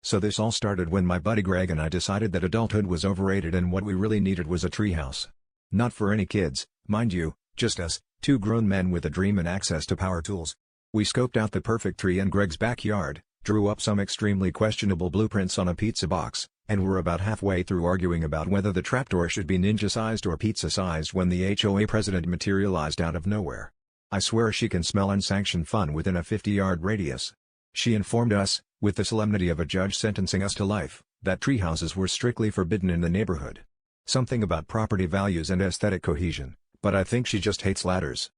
So this all started when my buddy Greg and I decided that adulthood was overrated and what we really needed was a treehouse. Not for any kids, mind you, just us, two grown men with a dream and access to power tools. We scoped out the perfect tree in Greg's backyard, drew up some extremely questionable blueprints on a pizza box, and were about halfway through arguing about whether the trapdoor should be ninja-sized or pizza-sized when the HOA president materialized out of nowhere. I swear she can smell unsanctioned fun within a 50-yard radius. She informed us, with the solemnity of a judge sentencing us to life, that treehouses were strictly forbidden in the neighborhood. Something about property values and aesthetic cohesion, but I think she just hates ladders.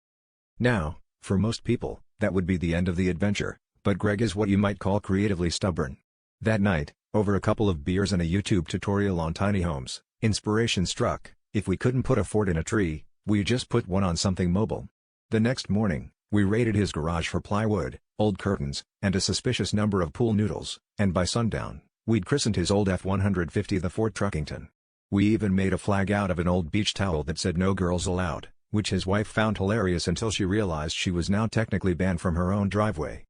Now, for most people, that would be the end of the adventure, but Greg is what you might call creatively stubborn. That night, over a couple of beers and a YouTube tutorial on tiny homes, inspiration struck: if we couldn't put a fort in a tree, we just put one on something mobile. The next morning, we raided his garage for plywood, old curtains, and a suspicious number of pool noodles, and by sundown, we'd christened his old F-150 the Fort Truckington. We even made a flag out of an old beach towel that said "No girls allowed," which his wife found hilarious until she realized she was now technically banned from her own driveway.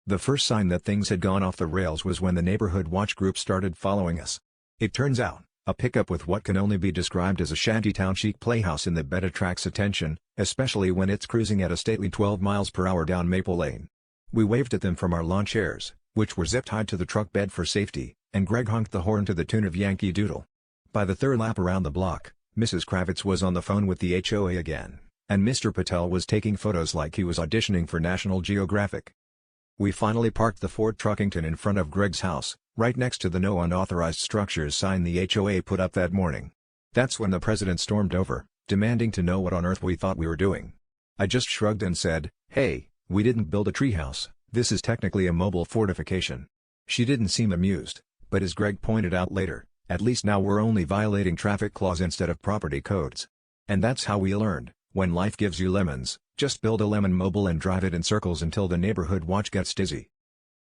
The first sign that things had gone off the rails was when the neighborhood watch group started following us. It turns out, a pickup with what can only be described as a shantytown chic playhouse in the bed attracts attention, especially when it's cruising at a stately 12 miles per hour down Maple Lane. We waved at them from our lawn chairs, which were zip-tied to the truck bed for safety, and Greg honked the horn to the tune of Yankee Doodle. By the third lap around the block, Mrs. Kravitz was on the phone with the HOA again, and Mr. Patel was taking photos like he was auditioning for National Geographic. We finally parked the Fort Truckington in front of Greg's house, right next to the "No Unauthorized Structures" sign the HOA put up that morning. That's when the president stormed over, demanding to know what on earth we thought we were doing. I just shrugged and said, "Hey, we didn't build a treehouse, this is technically a mobile fortification." She didn't seem amused, but as Greg pointed out later, at least now we're only violating traffic laws instead of property codes. And that's how we learned: when life gives you lemons, just build a lemon mobile and drive it in circles until the neighborhood watch gets dizzy.